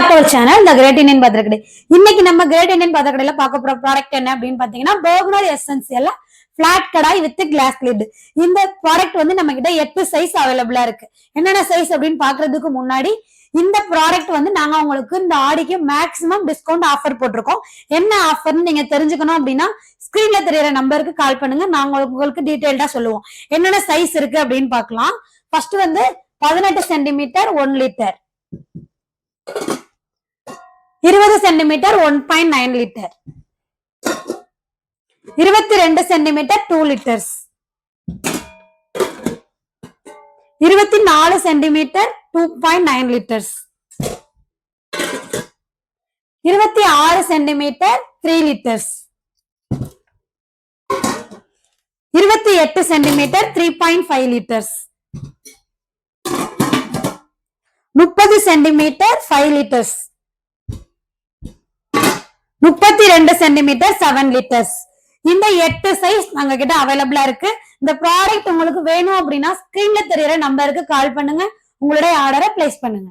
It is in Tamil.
பேக் டு சேனல் இந்த கிரேட் இந்தியன் பாத்திரக்கடை. இன்னைக்கு நம்ம கிரேட் இந்தியன் பாத்திரக்கடையில பார்க்க போற ப்ராடக்ட் என்ன அப்படின்னு பாத்தீங்கன்னா Bergner essential flat kadai with glass lid. இந்த ப்ராடக்ட் வந்து நம்ம கிட்ட 8 சைஸ் அவைலபிளா இருக்கு. என்னென்ன சைஸ் அப்படின்னு பாக்குறதுக்கு முன்னாடி இந்த ப்ராடக்ட் வந்து நாங்க உங்களுக்கு இந்த ஆடிக்கு மேக்ஸிமம் டிஸ்கவுண்ட் ஆஃபர் போட்டிருக்கோம். என்ன ஆஃபர்னு நீங்க தெரிஞ்சுக்கணும் அப்படின்னா ஸ்கிரீன்ல தெரியற நம்பருக்கு கால் பண்ணுங்க. நாங்க உங்களுக்கு டீடைல்டா சொல்லுவோம் என்னென்ன சைஸ் இருக்கு அப்படின்னு பாக்கலாம். ஃபர்ஸ்ட் வந்து 18 centimetre 1 litre, 20 centimetre 1.9 litre, 22 centimetre 2 litres, 24 centimetre 2.9 litres, 26 centimetre 3 litres, 28 centimetre 3.5 litres, 30 centimetre 5 litres, 32 centimetre 7 litres. இந்த 8 சைஸ் நாங்க கிட்ட அவைலபிளா இருக்கு. இந்த ப்ராடக்ட் உங்களுக்கு வேணும் அப்படின்னா ஸ்கிரீன்ல தெரியற நம்பருக்கு கால் பண்ணுங்க, உங்களுடைய ஆர்டரை பிளேஸ் பண்ணுங்க.